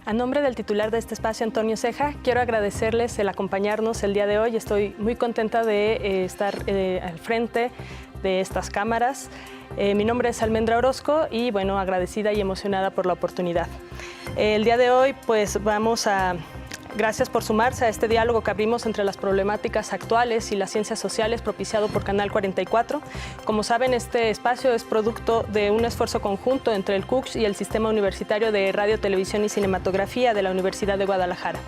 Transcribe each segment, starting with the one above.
A nombre del titular de este espacio, Antonio Ceja, quiero agradecerles el acompañarnos el día de hoy. Estoy muy contenta de estar al frente de estas cámaras. Mi nombre es Almendra Orozco y, bueno, agradecida y emocionada por la oportunidad. El día de hoy, pues, gracias por sumarse a este diálogo que abrimos entre las problemáticas actuales y las ciencias sociales propiciado por Canal 44. Como saben, este espacio es producto de un esfuerzo conjunto entre el CUCSH y el Sistema Universitario de Radio, Televisión y Cinematografía de la Universidad de Guadalajara.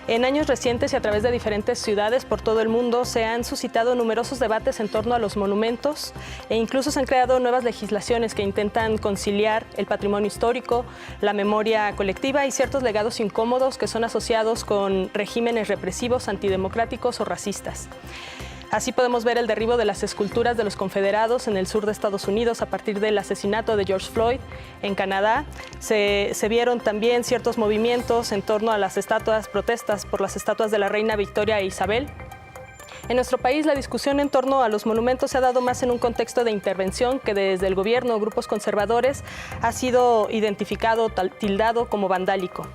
En años recientes y a través de diferentes ciudades por todo el mundo se han suscitado numerosos debates en torno a los monumentos e incluso se han creado nuevas legislaciones que intentan conciliar el patrimonio histórico, la memoria colectiva y ciertos legados incómodos que son asociados con regímenes represivos, antidemocráticos o racistas. Así podemos ver el derribo de las esculturas de los confederados en el sur de Estados Unidos a partir del asesinato de George Floyd. En Canadá se vieron también ciertos movimientos en torno a las estatuas, protestas por las estatuas de la reina Victoria e Isabel. En nuestro país, la discusión en torno a los monumentos se ha dado más en un contexto de intervención que desde el gobierno o grupos conservadores ha sido identificado, tildado como vandálico.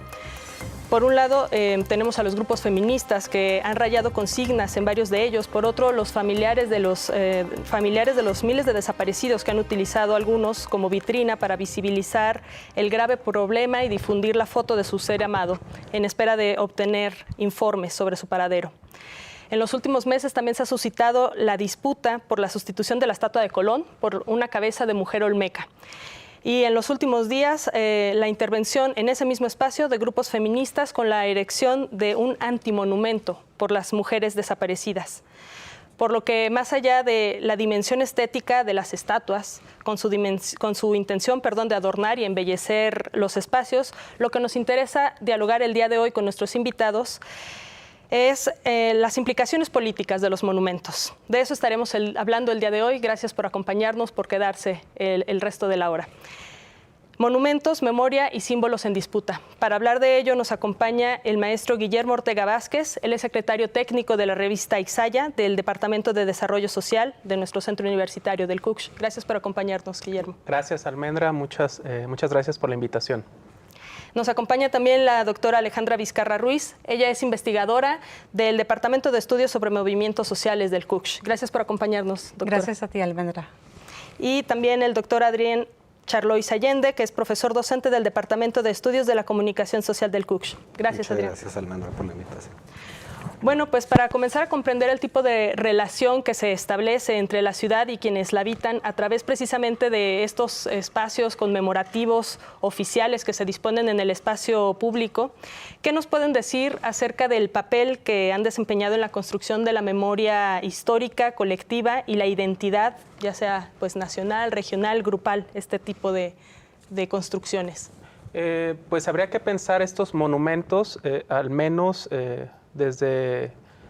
Por un lado, tenemos a los grupos feministas que han rayado consignas en varios de ellos. Por otro, los familiares de los miles de desaparecidos que han utilizado algunos como vitrina para visibilizar el grave problema y difundir la foto de su ser amado, en espera de obtener informes sobre su paradero. En los últimos meses también se ha suscitado la disputa por la sustitución de la estatua de Colón por una cabeza de mujer olmeca. Y en los últimos días, la intervención en ese mismo espacio de grupos feministas con la erección de un antimonumento por las mujeres desaparecidas. Por lo que, más allá de la dimensión estética de las estatuas, con su intención de adornar y embellecer los espacios, lo que nos interesa dialogar el día de hoy con nuestros invitados es las implicaciones políticas de los monumentos. De eso estaremos hablando el día de hoy. Gracias por acompañarnos, por quedarse el resto de la hora. Monumentos, memoria y símbolos en disputa. Para hablar de ello nos acompaña el maestro Guillermo Ortega Vázquez. Él es secretario técnico de la revista Ixaya, del Departamento de Desarrollo Social de nuestro centro universitario del CUCSH. Gracias por acompañarnos, Guillermo. Gracias, Almendra. Muchas gracias por la invitación. Nos acompaña también la doctora Alejandra Vizcarra Ruiz. Ella es investigadora del Departamento de Estudios sobre Movimientos Sociales del CUCSH. Gracias por acompañarnos, doctora. Gracias a ti, Almendra. Y también el doctor Adrián Charlois Allende, que es profesor docente del Departamento de Estudios de la Comunicación Social del CUCSH. Gracias, Adrián. Gracias, Almendra, por la invitación. Bueno, pues para comenzar a comprender el tipo de relación que se establece entre la ciudad y quienes la habitan a través precisamente de estos espacios conmemorativos oficiales que se disponen en el espacio público, ¿qué nos pueden decir acerca del papel que han desempeñado en la construcción de la memoria histórica, colectiva y la identidad, ya sea pues nacional, regional, grupal, este tipo de construcciones? Pues habría que pensar estos monumentos, al menos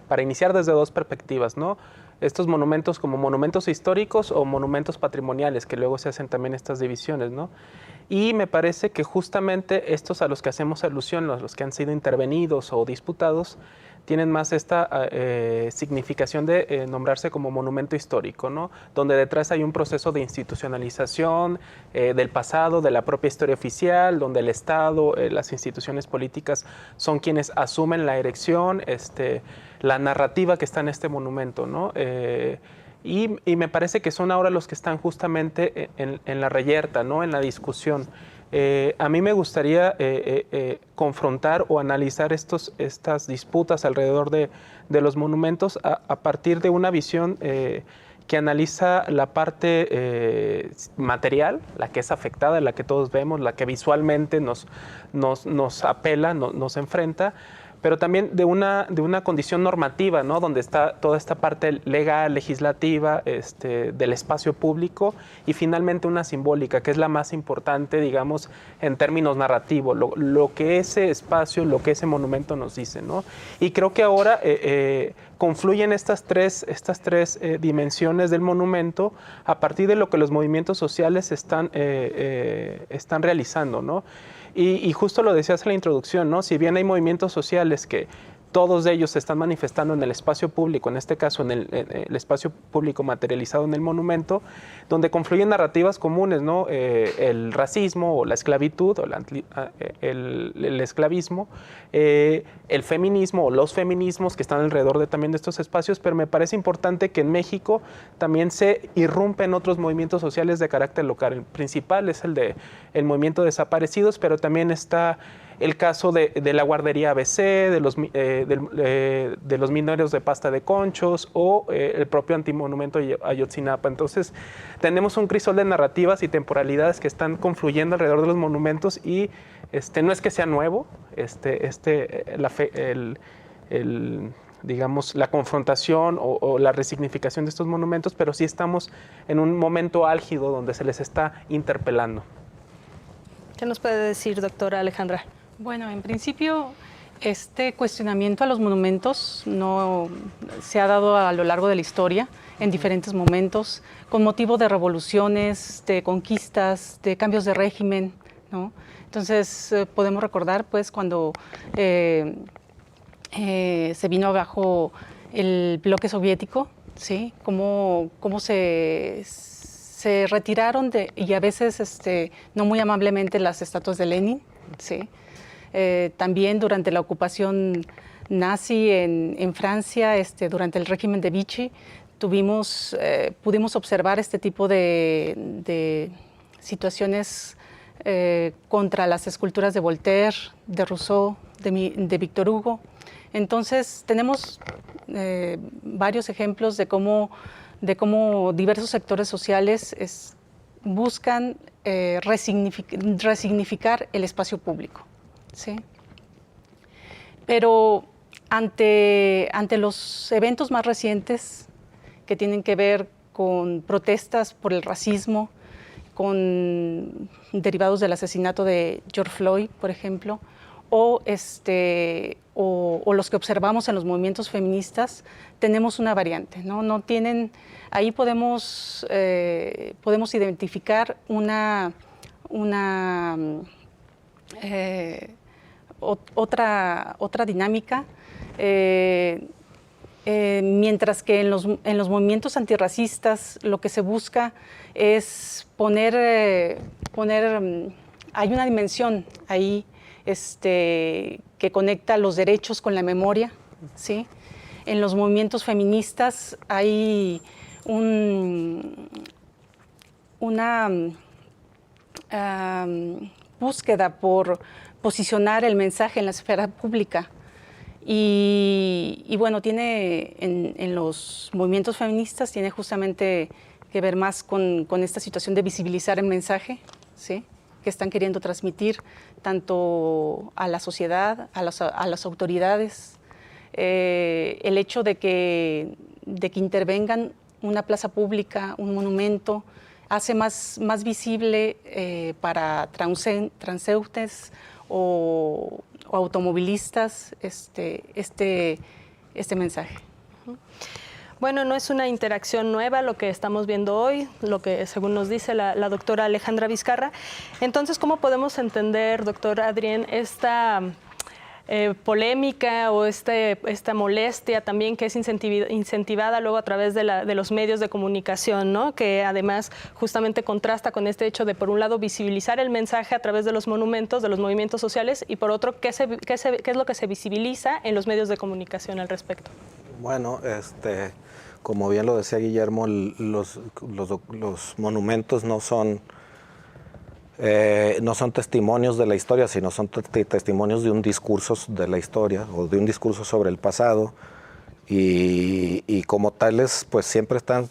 para iniciar desde dos perspectivas, ¿no? Estos monumentos como monumentos históricos o monumentos patrimoniales, que luego se hacen también estas divisiones, ¿no? Y me parece que justamente estos a los que hacemos alusión, los que han sido intervenidos o disputados, tienen más esta significación de nombrarse como monumento histórico, ¿no? Donde detrás hay un proceso de institucionalización del pasado, de la propia historia oficial, donde el Estado, las instituciones políticas son quienes asumen la erección, la narrativa que está en este monumento, ¿no? Y me parece que son ahora los que están justamente en la reyerta, ¿no? En la discusión. A mí me gustaría confrontar o analizar estas disputas alrededor de los monumentos a partir de una visión que analiza la parte material, la que es afectada, la que todos vemos, la que visualmente nos apela, nos enfrenta, pero también de una condición normativa, ¿no? Donde está toda esta parte legal, legislativa, del espacio público, y finalmente una simbólica, que es la más importante, digamos, en términos narrativos, lo que ese espacio, lo que ese monumento nos dice, ¿no? Y creo que ahora confluyen estas tres dimensiones del monumento a partir de lo que los movimientos sociales están realizando, ¿no? Y justo lo decías en la introducción, ¿no? Si bien hay movimientos sociales que todos ellos se están manifestando en el espacio público, en este caso en el espacio público materializado en el monumento, donde confluyen narrativas comunes, ¿no? El racismo o la esclavitud o el esclavismo, el feminismo o los feminismos que están alrededor también de estos espacios, pero me parece importante que en México también se irrumpen otros movimientos sociales de carácter local. El principal es el movimiento de desaparecidos, pero también está el caso de la guardería ABC, de los mineros de pasta de conchos o el propio antimonumento Ayotzinapa. Entonces, tenemos un crisol de narrativas y temporalidades que están confluyendo alrededor de los monumentos y no es que sea nuevo, digamos, la confrontación o la resignificación de estos monumentos, pero sí estamos en un momento álgido donde se les está interpelando. ¿Qué nos puede decir, doctora Alejandra? Bueno, en principio, este cuestionamiento a los monumentos no se ha dado a lo largo de la historia, en diferentes momentos, con motivo de revoluciones, de conquistas, de cambios de régimen, ¿no? Entonces, podemos recordar, pues, cuando se vino abajo el bloque soviético, ¿sí? Cómo se retiraron y a veces no muy amablemente las estatuas de Lenin, ¿sí? También durante la ocupación nazi en Francia, durante el régimen de Vichy, pudimos observar este tipo de situaciones contra las esculturas de Voltaire, de Rousseau, de Victor Hugo. Entonces, tenemos varios ejemplos de cómo diversos sectores sociales buscan resignificar el espacio público. ¿Sí? Pero ante los eventos más recientes que tienen que ver con protestas por el racismo, con derivados del asesinato de George Floyd, por ejemplo, o los que observamos en los movimientos feministas, tenemos una variante, ¿no? Ahí podemos identificar otra dinámica, mientras que en los movimientos antirracistas lo que se busca es hay una dimensión ahí que conecta los derechos con la memoria, ¿sí? En los movimientos feministas hay una búsqueda por posicionar el mensaje en la esfera pública. Y bueno, en los movimientos feministas tiene justamente que ver más con esta situación de visibilizar el mensaje, ¿sí? Que están queriendo transmitir tanto a la sociedad, a las autoridades. El hecho de que intervengan una plaza pública, un monumento, hace más visible para transeúntes o automovilistas este mensaje. Bueno, no es una interacción nueva lo que estamos viendo hoy, lo que según nos dice la doctora Alejandra Vizcarra. Entonces, ¿cómo podemos entender, doctor Adrián, esta polémica o esta molestia también que es incentivada luego a través de los medios de comunicación, ¿no? Que además justamente contrasta con este hecho de, por un lado, visibilizar el mensaje a través de los monumentos, de los movimientos sociales, y por otro, ¿qué es lo que se visibiliza en los medios de comunicación al respecto? Bueno, como bien lo decía Guillermo, los monumentos no son testimonios de la historia, sino son testimonios de un discurso de la historia o de un discurso sobre el pasado, y como tales pues siempre están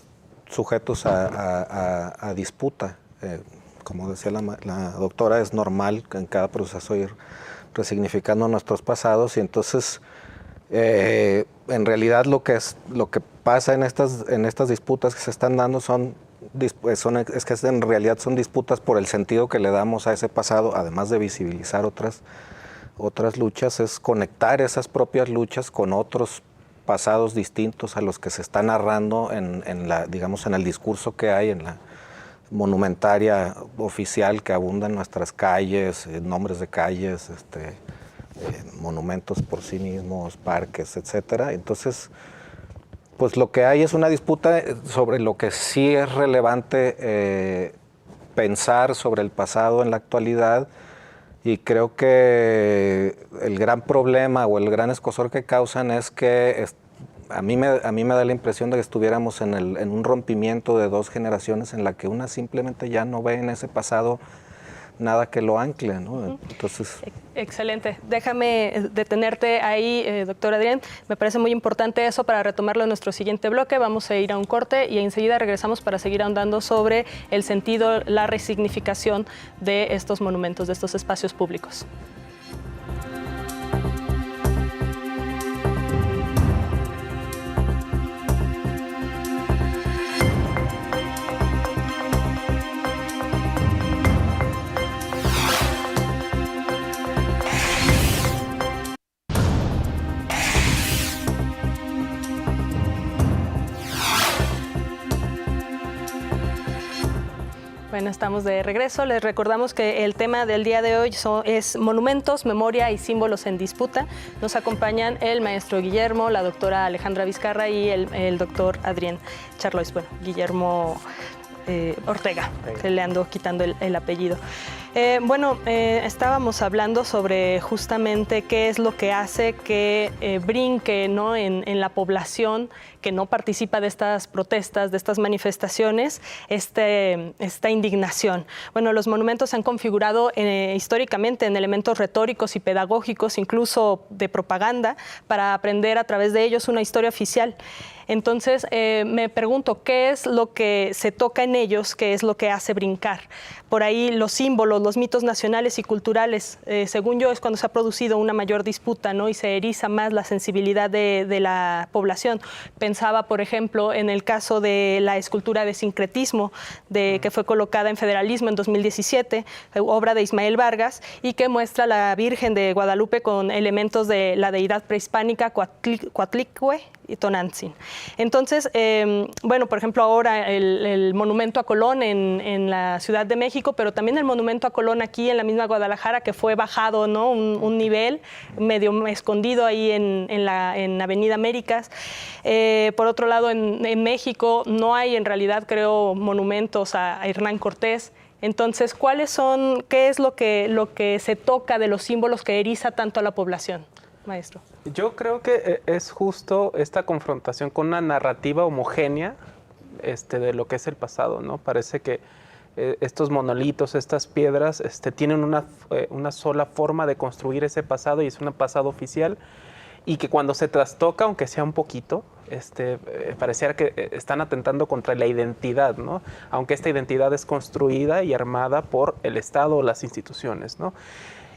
sujetos a disputa. Como decía la doctora, es normal que en cada proceso ir resignificando nuestros pasados, y entonces en realidad lo que pasa en estas disputas que se están dando es que en realidad son disputas por el sentido que le damos a ese pasado, además de visibilizar otras luchas, es conectar esas propias luchas con otros pasados distintos a los que se está narrando en el discurso que hay en la monumentaria oficial que abunda en nuestras calles, nombres de calles, monumentos por sí mismos, parques, etcétera. Entonces, pues lo que hay es una disputa sobre lo que sí es relevante pensar sobre el pasado en la actualidad, y creo que el gran problema o el gran escozor que causan es que a mí me da la impresión de que estuviéramos en un rompimiento de dos generaciones en la que una simplemente ya no ve en ese pasado nada que lo ancle, ¿no? Entonces... Excelente. Déjame detenerte ahí, doctor Adrián. Me parece muy importante eso para retomarlo en nuestro siguiente bloque. Vamos a ir a un corte y enseguida regresamos para seguir ahondando sobre el sentido, la resignificación de estos monumentos, de estos espacios públicos. Bueno, estamos de regreso. Les recordamos que el tema del día de hoy es monumentos, memoria y símbolos en disputa. Nos acompañan el maestro Guillermo, la doctora Alejandra Vizcarra y el doctor Adrián Charlois. Bueno, Guillermo Ortega, que le ando quitando el apellido. Estábamos hablando sobre justamente qué es lo que hace que brinque, ¿no?, en la población que no participa de estas protestas, de estas manifestaciones, esta indignación. Bueno, los monumentos se han configurado históricamente en elementos retóricos y pedagógicos, incluso de propaganda, para aprender a través de ellos una historia oficial. Entonces, me pregunto, ¿qué es lo que se toca en ellos? ¿Qué es lo que hace brincar? Por ahí los símbolos, los mitos nacionales y culturales, según yo, es cuando se ha producido una mayor disputa, ¿no?, y se eriza más la sensibilidad de la población. Pensaba, por ejemplo, en el caso de la escultura de sincretismo, que fue colocada en Federalismo en 2017, obra de Ismael Vargas, y que muestra a la Virgen de Guadalupe con elementos de la deidad prehispánica Coatlicue y Tonantzin. Entonces, por ejemplo, ahora el monumento a Colón en la Ciudad de México, pero también el monumento a Colón aquí en la misma Guadalajara, que fue bajado, ¿no?, un nivel medio escondido ahí en Avenida Américas. Por otro lado, en México no hay en realidad, creo, monumentos a Hernán Cortés. Entonces, ¿qué es lo que se toca de los símbolos que eriza tanto a la población, maestro? Yo creo que es justo esta confrontación con una narrativa homogénea de lo que es el pasado, ¿no? Parece que estos monolitos, estas piedras, tienen una sola forma de construir ese pasado, y es un pasado oficial, y que cuando se trastoca, aunque sea un poquito, pareciera que están atentando contra la identidad, ¿no?, aunque esta identidad es construida y armada por el Estado o las instituciones, ¿no?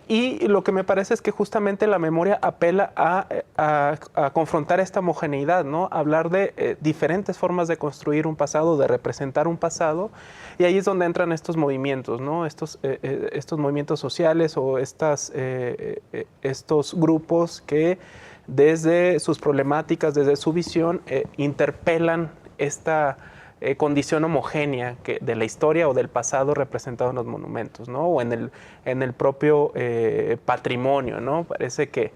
Y lo que me parece es que justamente la memoria apela a confrontar esta homogeneidad, ¿no?, hablar de diferentes formas de construir un pasado, de representar un pasado, y ahí es donde entran estos movimientos, ¿no?, estos movimientos sociales o estos grupos que desde sus problemáticas, desde su visión, interpelan esta condición homogénea de la historia o del pasado representado en los monumentos, ¿no?, o en el propio patrimonio, ¿no? Parece que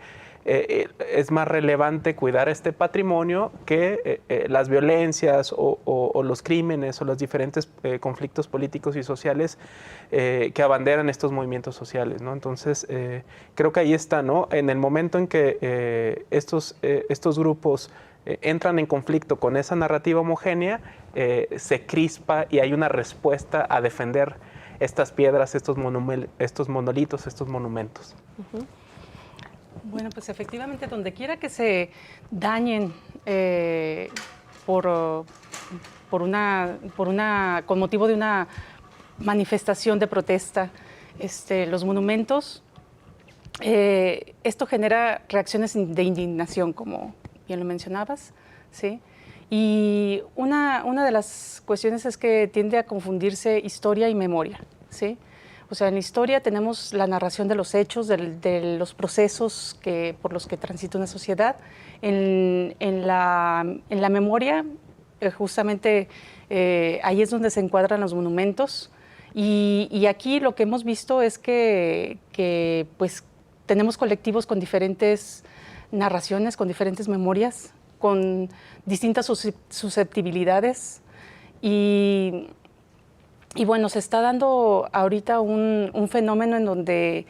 es más relevante cuidar este patrimonio que las violencias o los crímenes o los diferentes conflictos políticos y sociales que abanderan estos movimientos sociales, ¿no? Entonces, creo que ahí está, ¿no? En el momento en que estos grupos entran en conflicto con esa narrativa homogénea, se crispa y hay una respuesta a defender estas piedras, estos monolitos, estos monumentos. Uh-huh. Bueno, pues efectivamente, donde quiera que se dañen con motivo de una manifestación de protesta, los monumentos, esto genera reacciones de indignación, como bien lo mencionabas, ¿sí? Y una de las cuestiones es que tiende a confundirse historia y memoria, ¿sí? O sea, en la historia tenemos la narración de los hechos, de los procesos por los que transita una sociedad. En la memoria, justamente ahí es donde se encuadran los monumentos. Y aquí lo que hemos visto es que pues, tenemos colectivos con diferentes narraciones, con diferentes memorias, con distintas susceptibilidades y bueno, se está dando ahorita un fenómeno en donde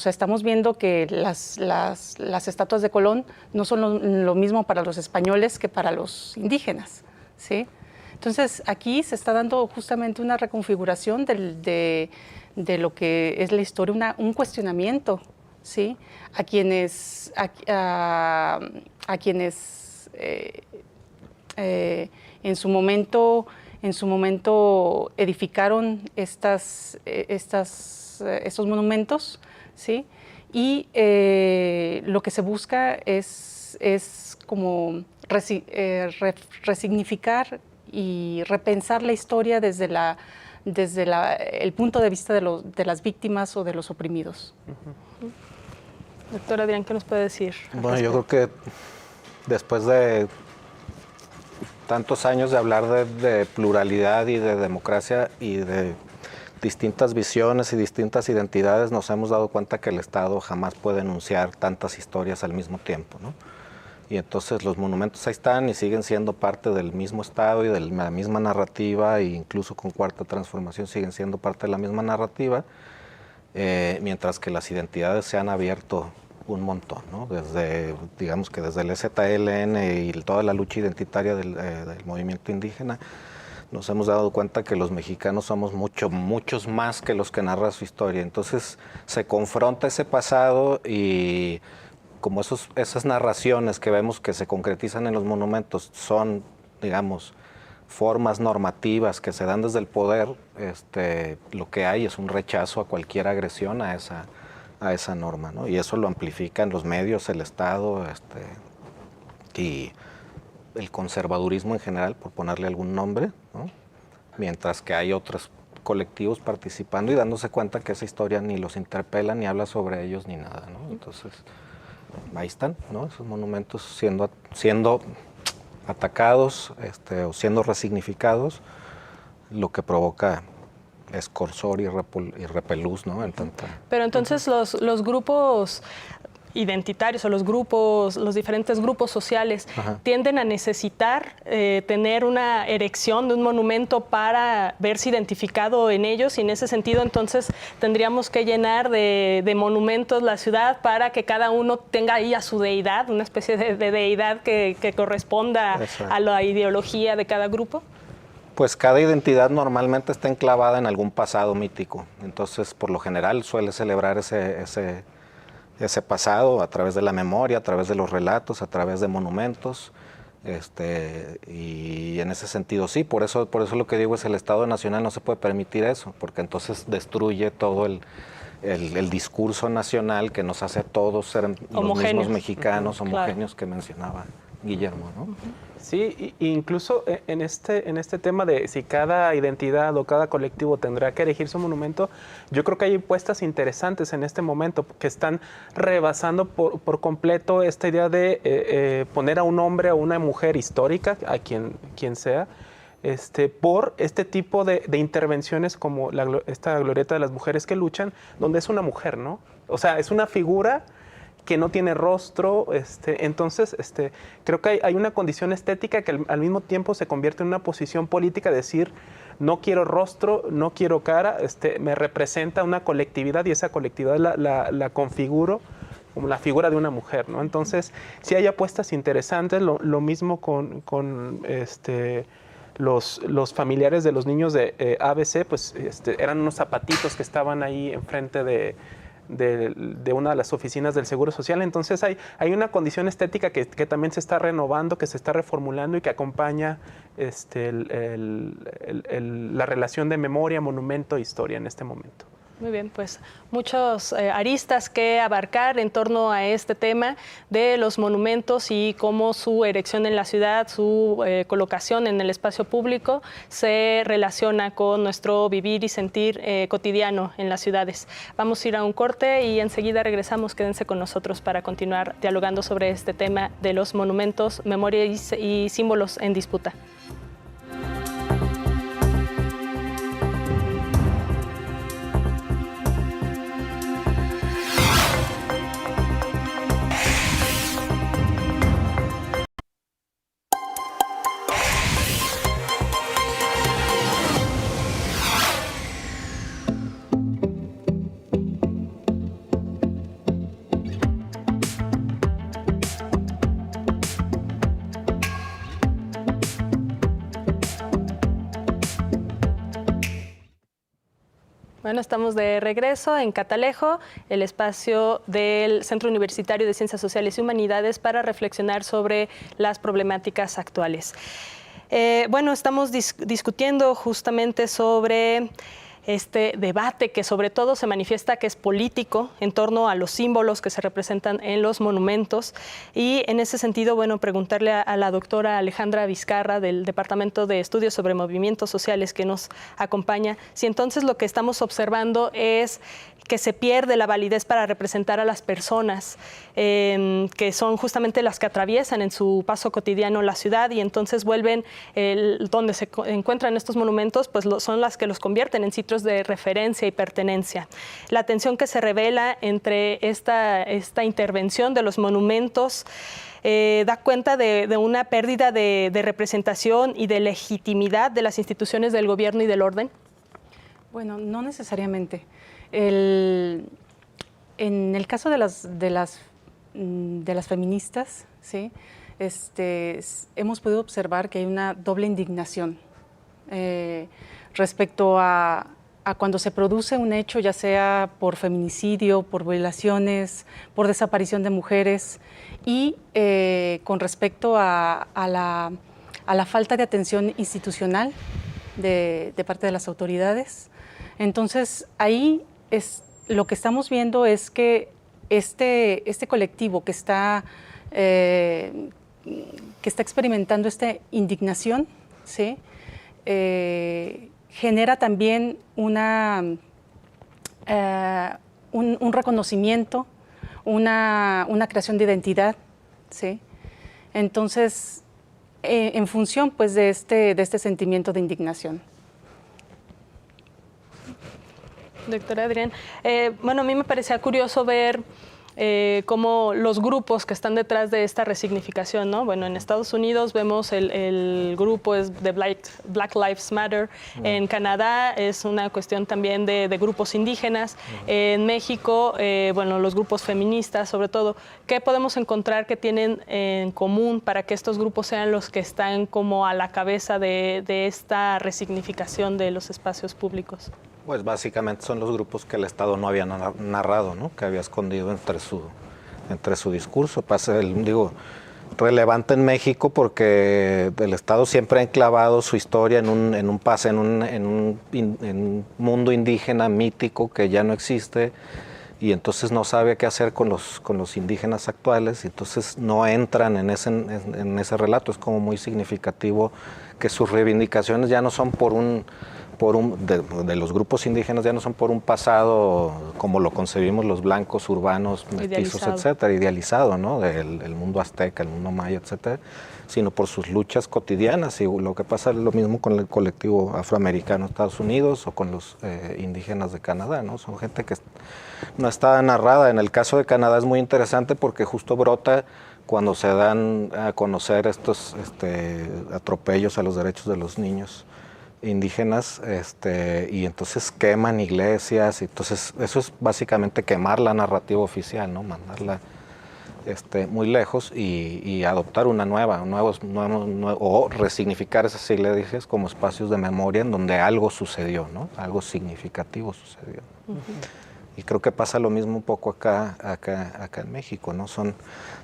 estamos viendo que las estatuas de Colón no son lo mismo para los españoles que para los indígenas, ¿sí? Entonces, aquí se está dando justamente una reconfiguración de lo que es la historia, un cuestionamiento, ¿sí? A quienes en su momento edificaron estos monumentos, ¿sí? Y lo que se busca es como resignificar y repensar la historia desde el punto de vista de las víctimas o de los oprimidos. Doctor Adrián, ¿qué nos puede decir? Bueno, yo creo que después de tantos años de hablar de pluralidad y de democracia y de distintas visiones y distintas identidades, nos hemos dado cuenta que el Estado jamás puede enunciar tantas historias al mismo tiempo, ¿no? Y entonces los monumentos ahí están y siguen siendo parte del mismo Estado y de la misma narrativa, e incluso con Cuarta Transformación siguen siendo parte de la misma narrativa, mientras que las identidades se han abierto un montón, ¿no? Digamos que desde el EZLN y toda la lucha identitaria del movimiento indígena, nos hemos dado cuenta que los mexicanos somos muchos más que los que narran su historia. Entonces se confronta ese pasado y como esas narraciones que vemos que se concretizan en los monumentos son, digamos, formas normativas que se dan desde el poder, lo que hay es un rechazo a cualquier agresión a esa norma, ¿no? Y eso lo amplifican los medios, el Estado, y el conservadurismo en general, por ponerle algún nombre, ¿no? Mientras que hay otros colectivos participando y dándose cuenta que esa historia ni los interpela, ni habla sobre ellos, ni nada, ¿no? Entonces, ahí están, ¿no? Esos monumentos siendo atacados o siendo resignificados, lo que provoca escorsor y repelús, ¿no? Pero entonces los grupos identitarios o los diferentes grupos sociales tienden a necesitar tener una erección de un monumento para verse identificado en ellos, y en ese sentido entonces tendríamos que llenar de monumentos la ciudad para que cada uno tenga ahí a su deidad, una especie de deidad que corresponda a la ideología de cada grupo. Pues cada identidad normalmente está enclavada en algún pasado mítico, entonces por lo general suele celebrar ese pasado a través de la memoria, a través de los relatos, a través de monumentos, y en ese sentido sí, por eso lo que digo es el Estado Nacional no se puede permitir eso, porque entonces destruye todo el discurso nacional que nos hace a todos ser los mismos mexicanos homogéneos que mencionaba Guillermo, ¿no? Sí, incluso en este tema de si cada identidad o cada colectivo tendrá que erigir su monumento, yo creo que hay puestas interesantes en este momento que están rebasando por completo esta idea de poner a un hombre o una mujer histórica, a quien sea, por este tipo de intervenciones como esta glorieta de las mujeres que luchan, donde es una mujer, ¿no? O sea, es una figura que no tiene rostro, entonces creo que hay una condición estética que al mismo tiempo se convierte en una posición política, de decir, no quiero rostro, no quiero cara, me representa una colectividad y esa colectividad la configuro como la figura de una mujer, ¿no? Entonces, sí hay apuestas interesantes, lo mismo con los familiares de los niños de ABC, pues eran unos zapatitos que estaban ahí enfrente de una de las oficinas del Seguro Social. Entonces hay una condición estética que también se está renovando, que se está reformulando y que acompaña la relación de memoria, monumento e historia en este momento. Muy bien, pues muchos aristas que abarcar en torno a este tema de los monumentos y cómo su erección en la ciudad, su colocación en el espacio público se relaciona con nuestro vivir y sentir cotidiano en las ciudades. Vamos a ir a un corte y enseguida regresamos. Quédense con nosotros para continuar dialogando sobre este tema de los monumentos, memoria y símbolos en disputa. Bueno, estamos de regreso en Catalejo, el espacio del Centro Universitario de Ciencias Sociales y Humanidades para reflexionar sobre las problemáticas actuales. Bueno, estamos discutiendo justamente sobre este debate que sobre todo se manifiesta que es político en torno a los símbolos que se representan en los monumentos, y en ese sentido, bueno, preguntarle a la doctora Alejandra Vizcarra del Departamento de Estudios sobre Movimientos Sociales que nos acompaña, si entonces lo que estamos observando es que se pierde la validez para representar a las personas, que son justamente las que atraviesan en su paso cotidiano la ciudad, y entonces vuelven, donde se encuentran estos monumentos, pues son las que los convierten en sitios de referencia y pertenencia. La tensión que se revela entre esta intervención de los monumentos da cuenta de una pérdida de representación y de legitimidad de las instituciones del gobierno y del orden. Bueno, no necesariamente. En el caso de las feministas, ¿sí? Hemos podido observar que hay una doble indignación respecto a cuando se produce un hecho, ya sea por feminicidio, por violaciones, por desaparición de mujeres, y con respecto a la falta de atención institucional de parte de las autoridades. Entonces, ahí lo que estamos viendo es que este colectivo que está experimentando esta indignación, ¿sí? Genera también un reconocimiento, una creación de identidad, ¿sí? Entonces, en función pues, de este sentimiento de indignación. Doctora Adrián, bueno, a mí me parecía curioso ver cómo los grupos que están detrás de esta resignificación, ¿no? Bueno, en Estados Unidos vemos el grupo es de Black Lives Matter, en Canadá es una cuestión también de grupos indígenas, en México, bueno, los grupos feministas sobre todo. ¿Qué podemos encontrar que tienen en común para que estos grupos sean los que están como a la cabeza de esta resignificación de los espacios públicos? Pues básicamente son los grupos que el Estado no había narrado, ¿no? Que había escondido entre su discurso. Relevante en México porque el Estado siempre ha enclavado su historia en un mundo indígena mítico que ya no existe, y entonces no sabe qué hacer con los indígenas actuales, y entonces no entran en ese relato. Es como muy significativo que sus reivindicaciones ya no son de los grupos indígenas, ya no son por un pasado como lo concebimos los blancos urbanos, mestizos, etcétera, idealizado, ¿no? Del mundo azteca, el mundo maya, etcétera, sino por sus luchas cotidianas. Y lo que pasa es lo mismo con el colectivo afroamericano de Estados Unidos o con los indígenas de Canadá, ¿no? Son gente que no está narrada. En el caso de Canadá es muy interesante porque justo brota cuando se dan a conocer estos atropellos a los derechos de los niños indígenas, y entonces queman iglesias, y entonces eso es básicamente quemar la narrativa oficial, ¿no? Mandarla muy lejos y adoptar una nueva, o resignificar esas iglesias como espacios de memoria en donde algo sucedió, ¿no? Algo significativo sucedió. Y creo que pasa lo mismo un poco acá en México, ¿no? Son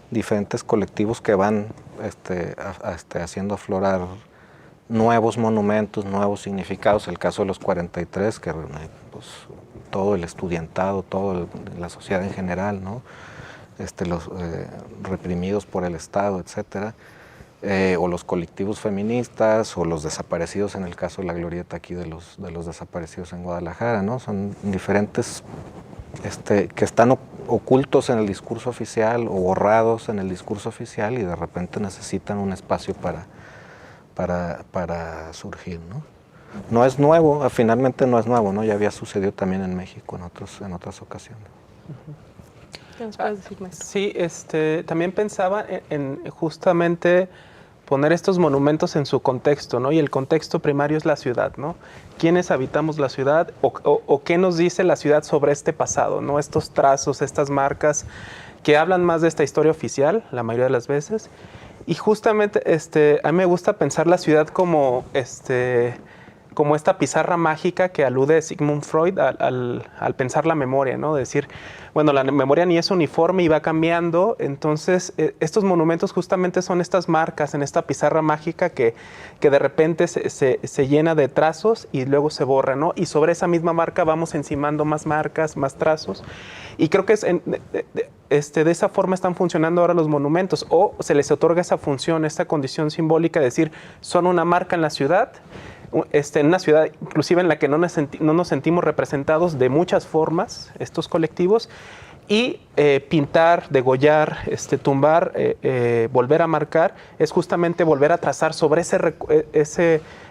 diferentes colectivos que van haciendo aflorar nuevos monumentos, nuevos significados. El caso de los 43, que pues, todo el estudiantado, toda la sociedad en general, ¿no? Los reprimidos por el Estado, etcétera, o los colectivos feministas, o los desaparecidos, en el caso de la glorieta aquí de los desaparecidos en Guadalajara, ¿no? Son diferentes que están ocultos en el discurso oficial o borrados en el discurso oficial, y de repente necesitan un espacio para surgir, ¿no? No es nuevo, finalmente no es nuevo, ¿no? Ya había sucedido también en México en otras ocasiones. ¿Qué nos puedes decir, maestro? Sí, también pensaba en justamente poner estos monumentos en su contexto, ¿no? Y el contexto primario es la ciudad, ¿no? ¿Quiénes habitamos la ciudad o qué nos dice la ciudad sobre este pasado, ¿no? Estos trazos, estas marcas que hablan más de esta historia oficial, la mayoría de las veces. Y justamente a mí me gusta pensar la ciudad como como esta pizarra mágica que alude Sigmund Freud al pensar la memoria, ¿no? Decir, bueno, la memoria ni es uniforme y va cambiando, entonces estos monumentos justamente son estas marcas en esta pizarra mágica que de repente se llena de trazos y luego se borra, ¿no? Y sobre esa misma marca vamos encimando más marcas, más trazos, y creo que de esa forma están funcionando ahora los monumentos, o se les otorga esa función, esta condición simbólica de decir, son una marca en la ciudad, en una ciudad inclusive en la que no nos sentimos representados de muchas formas, estos colectivos, y pintar, degollar, tumbar, volver a marcar, es justamente volver a trazar sobre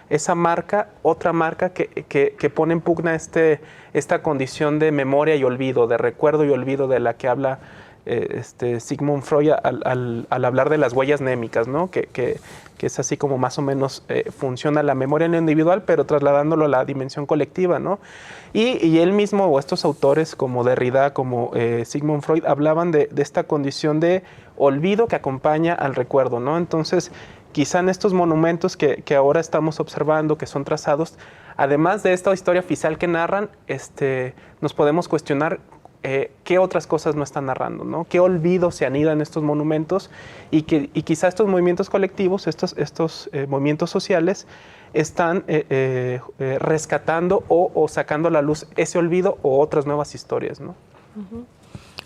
esa marca, otra marca que pone en pugna esta condición de memoria y olvido, de recuerdo y olvido de la que habla Sigmund Freud al hablar de las huellas némicas, ¿no? Que es así como más o menos funciona la memoria en lo individual, pero trasladándolo a la dimensión colectiva, ¿no? Y él mismo, o estos autores como Derrida, como Sigmund Freud, hablaban de esta condición de olvido que acompaña al recuerdo, ¿no? Entonces, quizá en estos monumentos que ahora estamos observando, que son trazados, además de esta historia oficial que narran, nos podemos cuestionar qué otras cosas no están narrando, ¿no? Qué olvido se anida en estos monumentos y quizá estos movimientos colectivos, estos movimientos sociales están rescatando o sacando a la luz ese olvido o otras nuevas historias, ¿no? Uh-huh.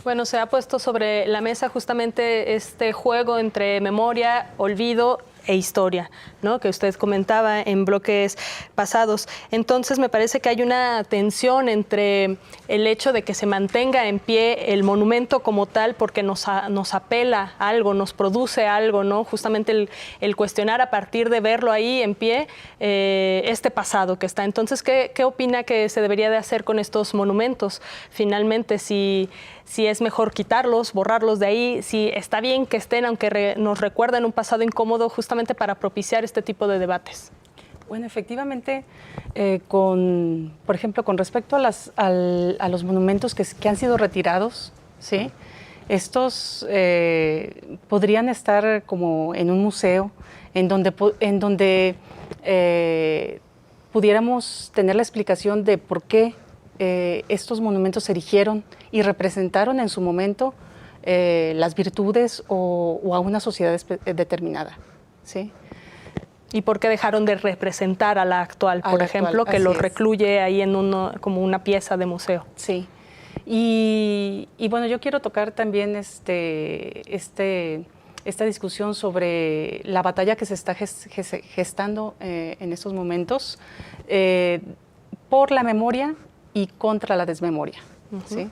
Bueno, se ha puesto sobre la mesa justamente este juego entre memoria, olvido e historia, ¿no? Que usted comentaba en bloques pasados. Entonces me parece que hay una tensión entre el hecho de que se mantenga en pie el monumento como tal porque nos apela a algo, nos produce algo, ¿no? Justamente el cuestionar a partir de verlo ahí en pie este pasado que está. Entonces, ¿qué opina que se debería de hacer con estos monumentos? Finalmente, si es mejor quitarlos, borrarlos de ahí, si está bien que estén, aunque nos recuerden un pasado incómodo, justamente para propiciar este tipo de debates. Bueno, efectivamente, por ejemplo, con respecto a los monumentos que han sido retirados, ¿sí? Estos podrían estar como en un museo, en donde pudiéramos tener la explicación de por qué estos monumentos se erigieron y representaron en su momento las virtudes o a una sociedad determinada, ¿sí? ¿Y por qué dejaron de representar a la actual, por ejemplo, que los recluye ahí en como una pieza de museo? Sí. Y bueno, yo quiero tocar también esta discusión sobre la batalla que se está gestando en estos momentos por la memoria y contra la desmemoria, ¿sí?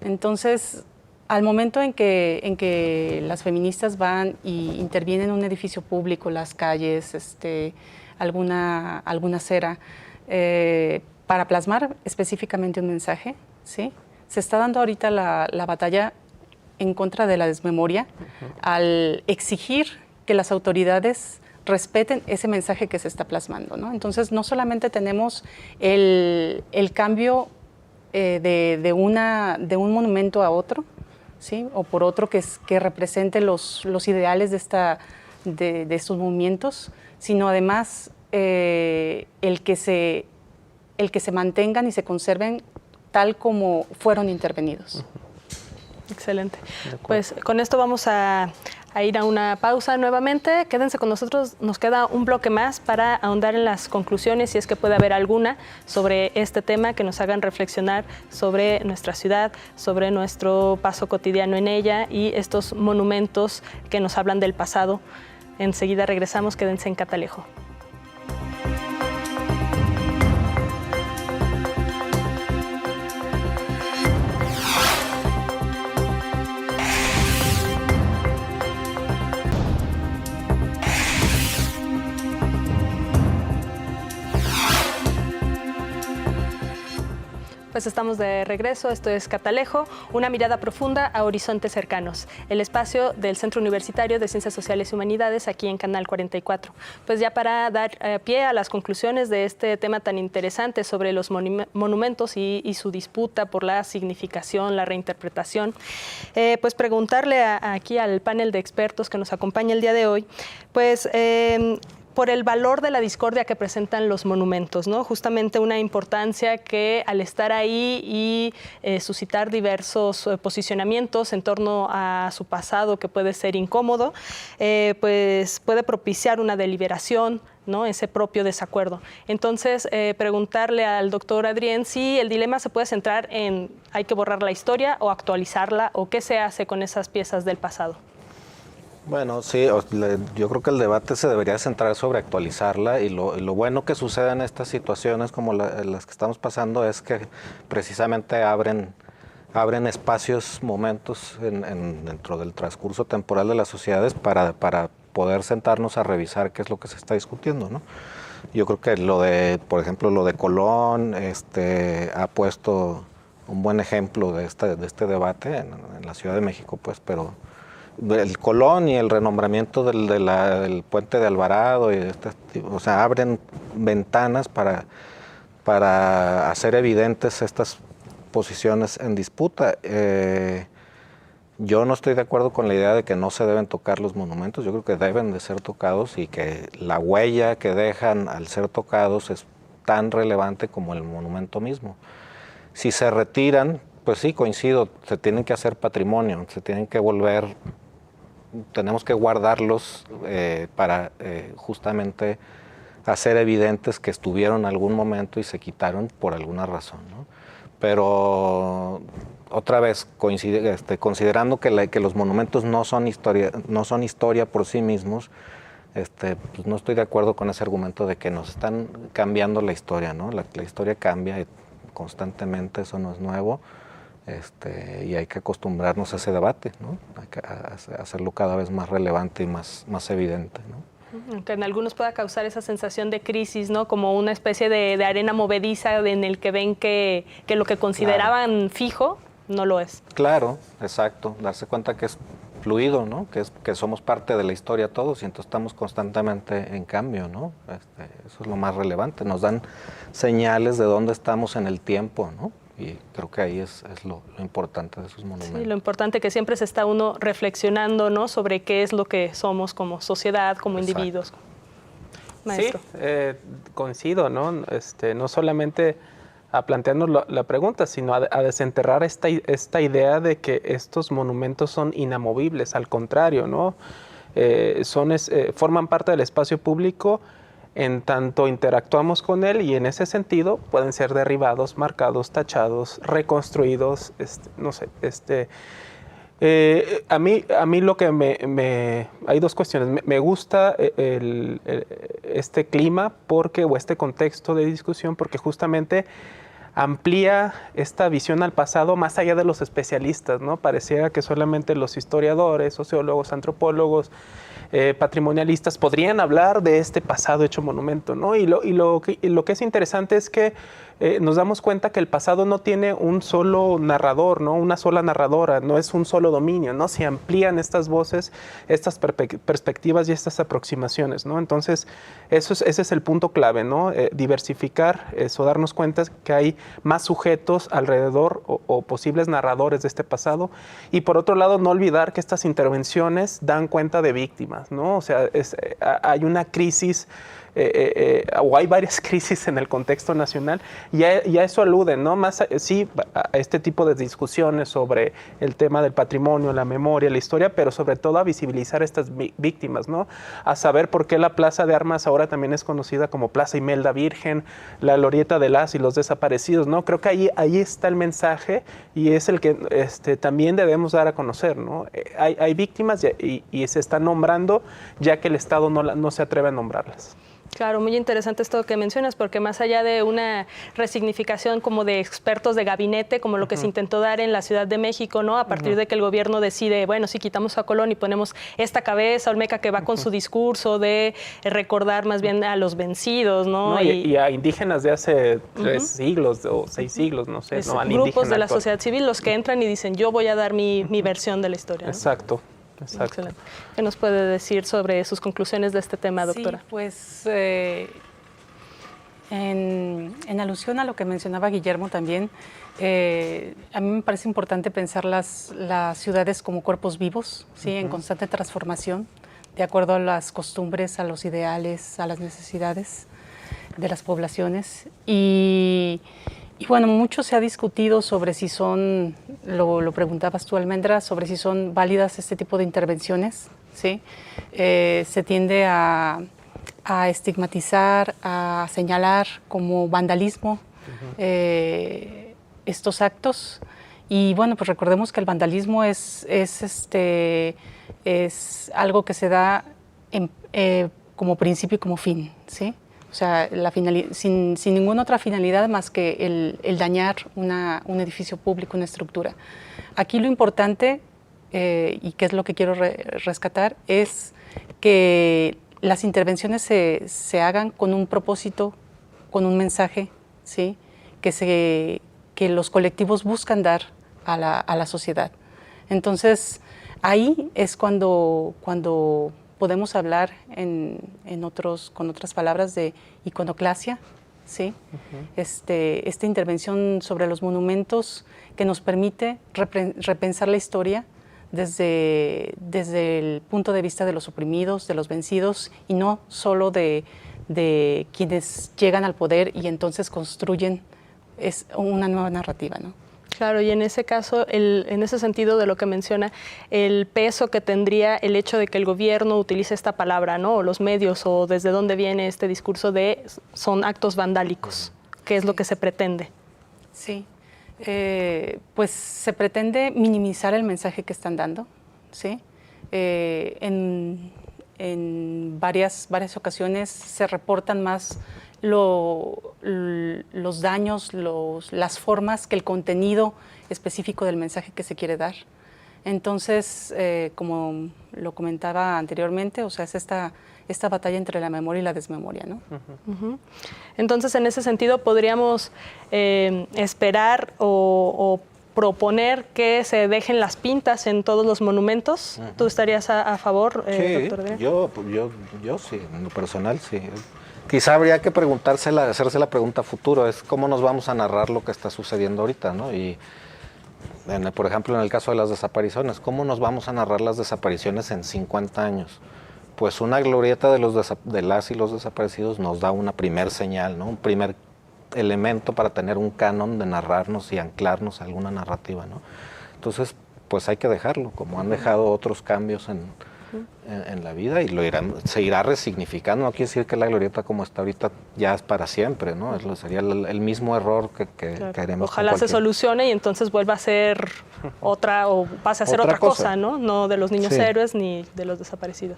Entonces, al momento en que las feministas van y intervienen en un edificio público, las calles, alguna acera, para plasmar específicamente un mensaje, ¿sí? Se está dando ahorita la batalla en contra de la desmemoria al exigir que las autoridades respeten ese mensaje que se está plasmando, ¿no? Entonces, no solamente tenemos el cambio de un monumento a otro, ¿sí? O por otro que represente los ideales de estos movimientos, sino además el que se mantengan y se conserven tal como fueron intervenidos. Excelente. Pues con esto vamos a ir a una pausa nuevamente. Quédense con nosotros, nos queda un bloque más para ahondar en las conclusiones, si es que puede haber alguna, sobre este tema que nos hagan reflexionar sobre nuestra ciudad, sobre nuestro paso cotidiano en ella y estos monumentos que nos hablan del pasado. Enseguida regresamos, quédense en Catalejo. Pues estamos de regreso, esto es Catalejo, una mirada profunda a horizontes cercanos, el espacio del Centro Universitario de Ciencias Sociales y Humanidades aquí en Canal 44. Pues ya para dar pie a las conclusiones de este tema tan interesante sobre los monumentos y su disputa por la significación, la reinterpretación, pues preguntarle aquí al panel de expertos que nos acompaña el día de hoy, pues por el valor de la discordia que presentan los monumentos, ¿no? Justamente una importancia que al estar ahí y suscitar diversos posicionamientos en torno a su pasado que puede ser incómodo, pues puede propiciar una deliberación, ¿no? Ese propio desacuerdo. Entonces, preguntarle al doctor Adrián si el dilema se puede centrar en hay que borrar la historia o actualizarla, o qué se hace con esas piezas del pasado. Bueno, sí, yo creo que el debate se debería centrar sobre actualizarla, y lo bueno que sucede en estas situaciones como las que estamos pasando es que precisamente abren espacios, momentos dentro del transcurso temporal de las sociedades para poder sentarnos a revisar qué es lo que se está discutiendo, ¿no? Yo creo que por ejemplo, lo de Colón ha puesto un buen ejemplo de este debate en la Ciudad de México, pues, pero el Colón y el renombramiento del puente de Alvarado, o sea, abren ventanas para hacer evidentes estas posiciones en disputa. Yo no estoy de acuerdo con la idea de que no se deben tocar los monumentos. Yo creo que deben de ser tocados, y que la huella que dejan al ser tocados es tan relevante como el monumento mismo. Si se retiran, pues sí, coincido, se tienen que hacer patrimonio, se tienen que volver, tenemos que guardarlos para justamente hacer evidentes que estuvieron en algún momento y se quitaron por alguna razón, ¿no? Pero otra vez, considerando que los monumentos no son historia por sí mismos, pues no estoy de acuerdo con ese argumento de que nos están cambiando la historia, ¿no? La historia cambia constantemente, eso no es nuevo, y hay que acostumbrarnos a ese debate, ¿no? Hay que hacerlo cada vez más relevante y más evidente, ¿no? Aunque en algunos pueda causar esa sensación de crisis, ¿no? Como una especie de arena movediza en el que ven que lo que consideraban fijo no lo es. Claro, exacto. Darse cuenta que es fluido, ¿no? Que somos parte de la historia todos, y entonces estamos constantemente en cambio, ¿no? Eso es lo más relevante. Nos dan señales de dónde estamos en el tiempo, ¿no? Y creo que ahí es lo importante de esos monumentos. Sí, lo importante que siempre se está uno reflexionando, ¿no? Sobre qué es lo que somos como sociedad, como individuos. Maestro. Sí, coincido, ¿no? No solamente a plantearnos la pregunta, sino a desenterrar esta idea de que estos monumentos son inamovibles. Al contrario, ¿no? Forman parte del espacio público en tanto interactuamos con él, y en ese sentido pueden ser derribados, marcados, tachados, reconstruidos, no sé, a mí lo que hay dos cuestiones. Me gusta este clima o este contexto de discusión, porque justamente amplía esta visión al pasado más allá de los especialistas, ¿no? Pareciera que solamente los historiadores, sociólogos, antropólogos, patrimonialistas podrían hablar de este pasado hecho monumento, ¿no? Y lo que es interesante es que nos damos cuenta que el pasado no tiene un solo narrador, ¿no? Una sola narradora, no es un solo dominio, ¿no? Se amplían estas voces, estas perspectivas y estas aproximaciones, ¿no? Entonces, ese es el punto clave, ¿no? Diversificar eso, darnos cuenta que hay más sujetos alrededor o posibles narradores de este pasado, y por otro lado no olvidar que estas intervenciones dan cuenta de víctimas, ¿no? O sea, hay una crisis o hay varias crisis en el contexto nacional, y a eso aluden, ¿no? Sí, a este tipo de discusiones sobre el tema del patrimonio, la memoria, la historia, pero sobre todo a visibilizar estas víctimas, ¿no? A saber por qué la Plaza de Armas ahora también es conocida como Plaza Imelda Virgen, la glorieta de las y los desaparecidos, ¿no? Creo que ahí está el mensaje, y es el que también debemos dar a conocer, ¿no? Hay víctimas y se están nombrando, ya que el Estado no se atreve a nombrarlas. Claro, muy interesante esto que mencionas, porque más allá de una resignificación como de expertos de gabinete, como lo que se intentó dar en la Ciudad de México, ¿no? A partir de que el gobierno decide, bueno, si quitamos a Colón y ponemos esta cabeza olmeca que va con su discurso de recordar más bien a los vencidos, ¿no? Y a indígenas de hace 3 siglos o 6 siglos, no sé. ¿No? Grupos de la sociedad civil los que entran y dicen, yo voy a dar mi versión de la historia, ¿no? Exacto. Exacto. Excelente. ¿Qué nos puede decir sobre sus conclusiones de este tema, doctora? Sí, pues en alusión a lo que mencionaba Guillermo también, a mí me parece importante pensar las ciudades como cuerpos vivos, ¿sí? En constante transformación, de acuerdo a las costumbres, a los ideales, a las necesidades de las poblaciones. Y bueno, mucho se ha discutido sobre si son, lo preguntabas tú, Almendra, sobre si son válidas este tipo de intervenciones, ¿sí? Se tiende a estigmatizar, a señalar como vandalismo estos actos. Y bueno, pues recordemos que el vandalismo es algo que se da como principio y como fin, ¿sí? O sea, sin ninguna otra finalidad más que el dañar un edificio público, una estructura. Aquí lo importante, y que es lo que quiero rescatar, es que las intervenciones se hagan con un propósito, con un mensaje, ¿sí? que los colectivos buscan dar a la sociedad. Entonces, ahí es cuando podemos hablar con otras palabras de iconoclasia, ¿sí? Esta intervención sobre los monumentos que nos permite repensar la historia desde el punto de vista de los oprimidos, de los vencidos, y no solo de quienes llegan al poder y entonces construyen una nueva narrativa, ¿no? Claro, y en ese caso, en ese sentido de lo que menciona, el peso que tendría el hecho de que el gobierno utilice esta palabra, ¿no? O los medios, o desde dónde viene este discurso de son actos vandálicos, ¿qué es lo que se pretende? Sí, pues se pretende minimizar el mensaje que están dando, ¿sí? En varias ocasiones se reportan más los daños, las formas que el contenido específico del mensaje que se quiere dar. Entonces, como lo comentaba anteriormente, o sea, es esta batalla entre la memoria y la desmemoria, ¿no? Entonces, en ese sentido, podríamos esperar o proponer que se dejen las pintas en todos los monumentos. ¿Tú estarías a favor, doctor Adrián? Yo sí, en lo personal sí. Quizá habría que hacerse la pregunta futuro, es cómo nos vamos a narrar lo que está sucediendo ahorita, ¿no? Y, por ejemplo, en el caso de las desapariciones, ¿cómo nos vamos a narrar las desapariciones en 50 años? Pues una glorieta de las y los desaparecidos nos da una primer señal, ¿no? Un primer elemento para tener un canon de narrarnos y anclarnos a alguna narrativa, ¿no? Entonces, pues hay que dejarlo, como han dejado otros cambios en la vida, y se irá resignificando. No quiere decir que la glorieta como está ahorita ya es para siempre, ¿no? Sería el mismo error que haremos. Ojalá se solucione y entonces vuelva a ser otra, o pase a ser otra cosa, ¿no? No de los niños héroes ni de los desaparecidos.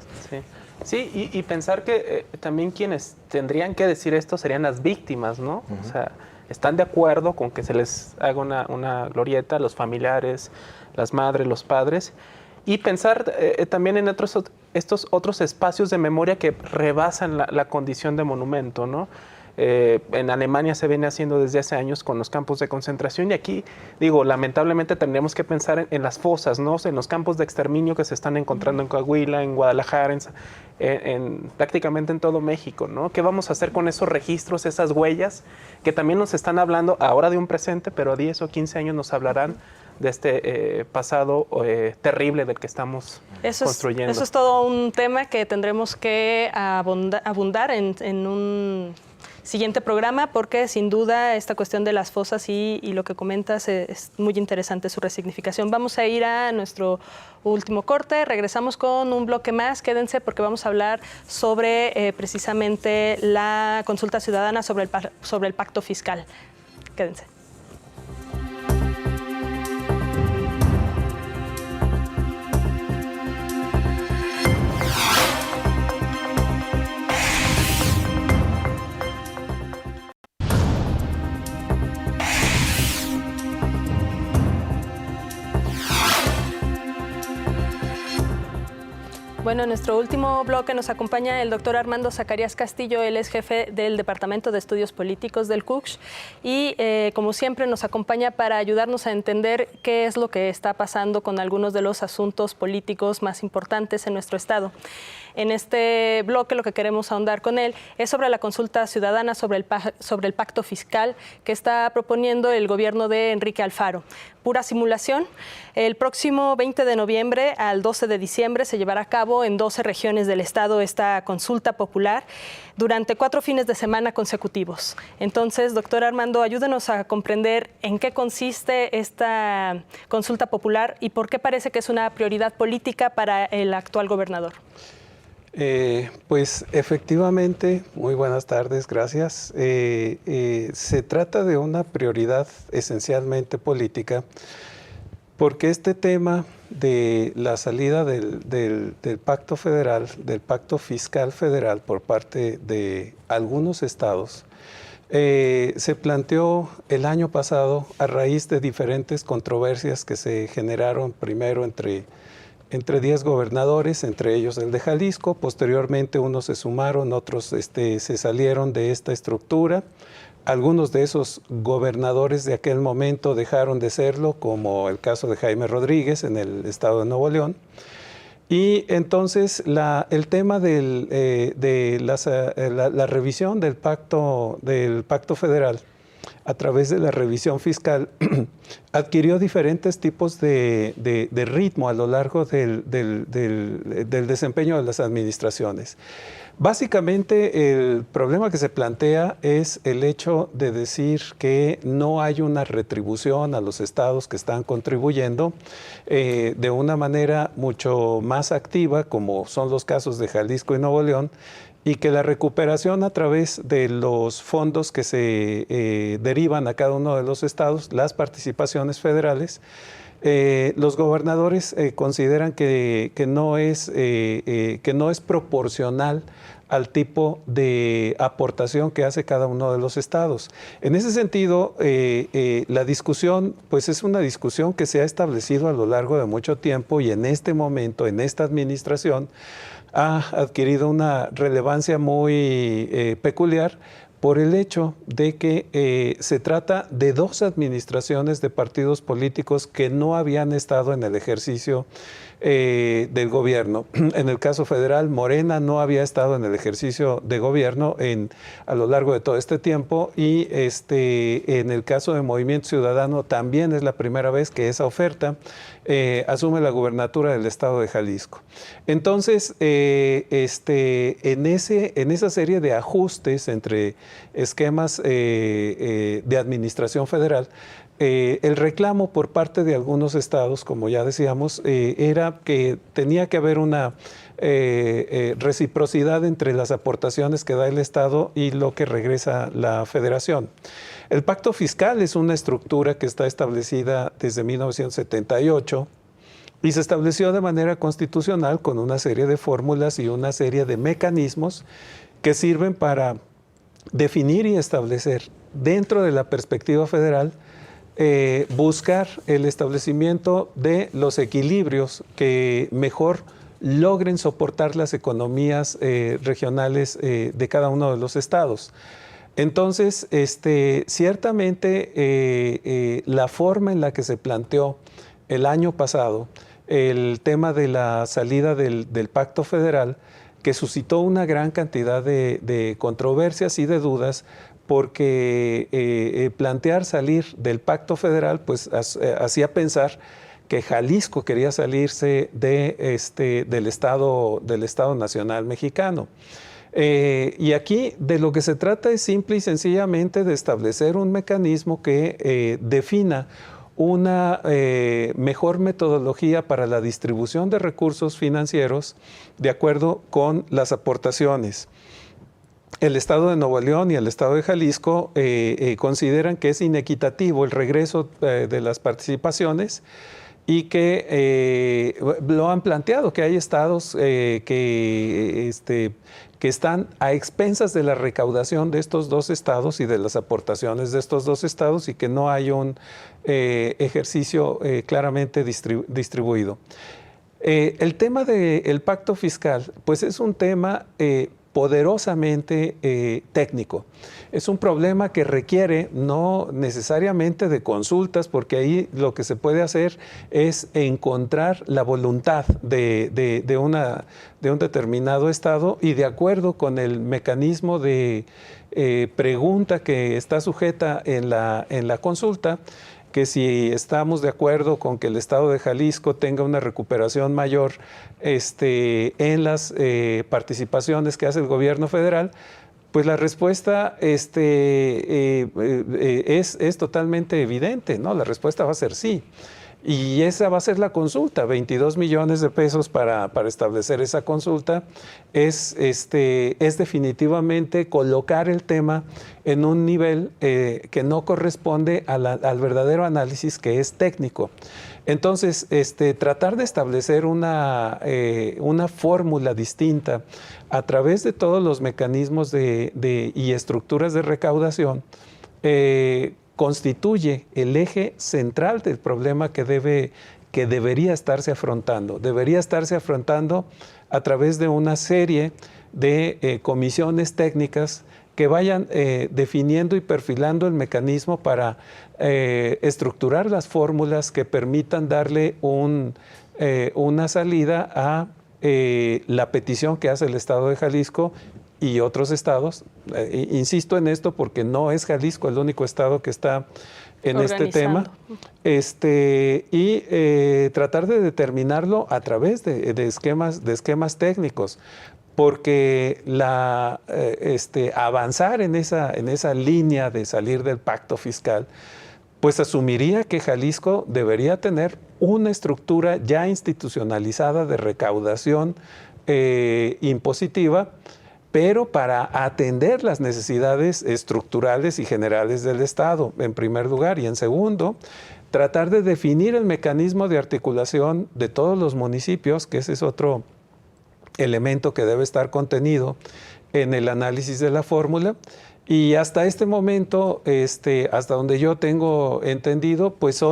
Sí, y pensar que también quienes tendrían que decir esto serían las víctimas, ¿no? O sea, están de acuerdo con que se les haga una glorieta a los familiares, las madres, los padres, y pensar también en estos otros espacios de memoria que rebasan la condición de monumento, ¿no? En Alemania se viene haciendo desde hace años con los campos de concentración, y aquí, digo, lamentablemente tendríamos que pensar en las fosas, ¿no? En los campos de exterminio que se están encontrando en Coahuila, en Guadalajara, prácticamente en todo México, ¿no? ¿Qué vamos a hacer con esos registros, esas huellas, que también nos están hablando ahora de un presente, pero a 10 o 15 años nos hablarán de este pasado terrible del que estamos construyendo? Eso es todo un tema que tendremos que abundar en un siguiente programa, porque sin duda esta cuestión de las fosas y lo que comentas es muy interesante, su resignificación. Vamos a ir a nuestro último corte, regresamos con un bloque más, quédense porque vamos a hablar sobre precisamente la consulta ciudadana sobre el pacto fiscal. Quédense. Bueno, en nuestro último bloque nos acompaña el doctor Armando Zacarías Castillo. Él es jefe del Departamento de Estudios Políticos del CUCSH y, como siempre, nos acompaña para ayudarnos a entender qué es lo que está pasando con algunos de los asuntos políticos más importantes en nuestro estado. En este bloque lo que queremos ahondar con él es sobre la consulta ciudadana sobre el pacto fiscal que está proponiendo el gobierno de Enrique Alfaro. Pura simulación. El próximo 20 de noviembre al 12 de diciembre se llevará a cabo en 12 regiones del estado esta consulta popular durante 4 fines de semana consecutivos. Entonces, doctor Armando, ayúdenos a comprender en qué consiste esta consulta popular y por qué parece que es una prioridad política para el actual gobernador. Pues efectivamente, muy buenas tardes, gracias. Se trata de una prioridad esencialmente política porque este tema de la salida del pacto federal, del pacto fiscal federal por parte de algunos estados, se planteó el año pasado a raíz de diferentes controversias que se generaron primero entre 10 gobernadores, entre ellos el de Jalisco. Posteriormente unos se sumaron, otros se salieron de esta estructura. Algunos de esos gobernadores de aquel momento dejaron de serlo, como el caso de Jaime Rodríguez en el estado de Nuevo León. Y entonces el tema de la revisión del pacto federal a través de la revisión fiscal adquirió diferentes tipos de ritmo a lo largo del desempeño de las administraciones. Básicamente el problema que se plantea es el hecho de decir que no hay una retribución a los estados que están contribuyendo de una manera mucho más activa, como son los casos de Jalisco y Nuevo León, y que la recuperación a través de los fondos que se derivan a cada uno de los estados, las participaciones federales, los gobernadores consideran que no es proporcional al tipo de aportación que hace cada uno de los estados. En ese sentido, la discusión, pues es una discusión que se ha establecido a lo largo de mucho tiempo y en este momento, en esta administración, ha adquirido una relevancia muy peculiar por el hecho de que se trata de 2 administraciones de partidos políticos que no habían estado en el ejercicio del gobierno. En el caso federal, Morena no había estado en el ejercicio de gobierno a lo largo de todo este tiempo y en el caso de Movimiento Ciudadano también es la primera vez que esa oferta asume la gubernatura del estado de Jalisco. Entonces, en esa serie de ajustes entre esquemas de administración federal, el reclamo por parte de algunos estados, como ya decíamos, era que tenía que haber una reciprocidad entre las aportaciones que da el estado y lo que regresa la federación. El pacto fiscal es una estructura que está establecida desde 1978 y se estableció de manera constitucional con una serie de fórmulas y una serie de mecanismos que sirven para definir y establecer dentro de la perspectiva federal buscar el establecimiento de los equilibrios que mejor logren soportar las economías regionales de cada uno de los estados. Entonces, ciertamente la forma en la que se planteó el año pasado el tema de la salida del pacto federal, que suscitó una gran cantidad de controversias y de dudas, porque plantear salir del pacto federal pues hacía pensar que Jalisco quería salirse del Estado Nacional Mexicano. Y aquí de lo que se trata es simple y sencillamente de establecer un mecanismo que defina una mejor metodología para la distribución de recursos financieros de acuerdo con las aportaciones. El Estado de Nuevo León y el Estado de Jalisco consideran que es inequitativo el regreso de las participaciones y que lo han planteado, que hay estados que están a expensas de la recaudación de estos 2 estados y de las aportaciones de estos 2 estados y que no hay un ejercicio claramente distribuido. El tema del pacto fiscal, pues es un tema poderosamente técnico. Es un problema que requiere no necesariamente de consultas, porque ahí lo que se puede hacer es encontrar la voluntad de un determinado estado y de acuerdo con el mecanismo de pregunta que está sujeta en la consulta, que si estamos de acuerdo con que el Estado de Jalisco tenga una recuperación mayor en las participaciones que hace el gobierno federal, pues la respuesta es totalmente evidente, ¿no? La respuesta va a ser sí. Y esa va a ser la consulta, 22 millones de pesos para establecer esa consulta. Es definitivamente colocar el tema en un nivel que no corresponde al verdadero análisis, que es técnico. Entonces, tratar de establecer una fórmula distinta a través de todos los mecanismos y estructuras de recaudación, constituye el eje central del problema que debería estarse afrontando. Debería estarse afrontando a través de una serie de comisiones técnicas que vayan definiendo y perfilando el mecanismo para estructurar las fórmulas que permitan darle una salida a la petición que hace el Estado de Jalisco y otros estados. Insisto en esto porque no es Jalisco el único estado que está en este tema. Tratar de determinarlo a través de esquemas técnicos, porque avanzar en esa línea de salir del pacto fiscal, pues asumiría que Jalisco debería tener una estructura ya institucionalizada de recaudación impositiva, pero para atender las necesidades estructurales y generales del Estado, en primer lugar. Y en segundo, tratar de definir el mecanismo de articulación de todos los municipios, que ese es otro elemento que debe estar contenido en el análisis de la fórmula. Y hasta este momento, hasta donde yo tengo entendido, pues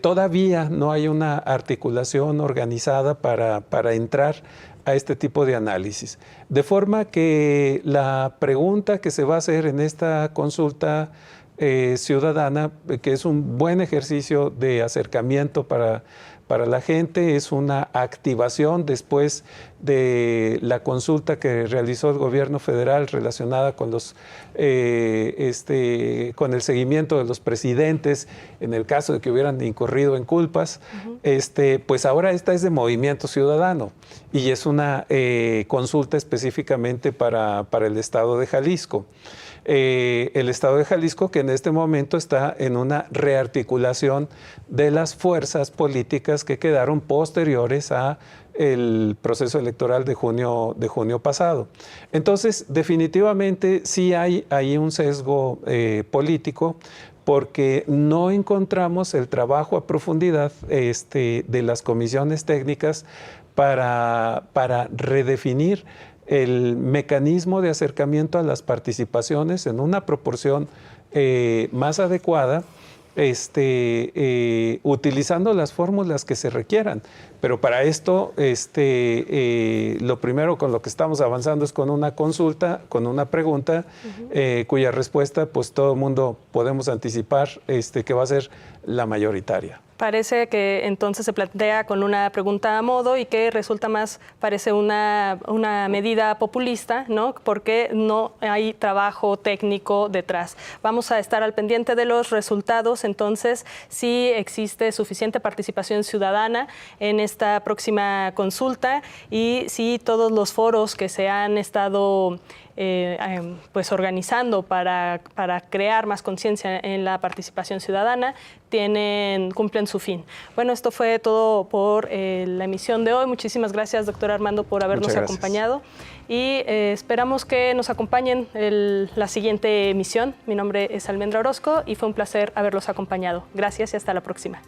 todavía no hay una articulación organizada para entrar a este tipo de análisis. De forma que la pregunta que se va a hacer en esta consulta ciudadana, que es un buen ejercicio de acercamiento para la gente, es una activación después de la consulta que realizó el gobierno federal relacionada con con el seguimiento de los presidentes en el caso de que hubieran incurrido en culpas. Pues ahora esta es de Movimiento Ciudadano y es una consulta específicamente para el Estado de Jalisco. El Estado de Jalisco, que en este momento está en una rearticulación de las fuerzas políticas que quedaron posteriores a el proceso electoral de junio pasado. Entonces, definitivamente sí hay ahí un sesgo político, porque no encontramos el trabajo a profundidad de las comisiones técnicas para redefinir el mecanismo de acercamiento a las participaciones en una proporción más adecuada, utilizando las fórmulas que se requieran. Pero para esto, lo primero con lo que estamos avanzando es con una consulta, con una pregunta, cuya respuesta, pues todo el mundo podemos anticipar que va a ser la mayoritaria. Parece que entonces se plantea con una pregunta a modo y que resulta más, parece una medida populista, ¿no? Porque no hay trabajo técnico detrás. Vamos a estar al pendiente de los resultados, entonces, si existe suficiente participación ciudadana en esta próxima consulta y si todos los foros que se han estado pues organizando para crear más conciencia en la participación ciudadana, cumplen su fin. Bueno, esto fue todo por la emisión de hoy. Muchísimas gracias, doctor Armando, por habernos acompañado y esperamos que nos acompañen la siguiente emisión. Mi nombre es Almendra Orozco y fue un placer haberlos acompañado. Gracias y hasta la próxima.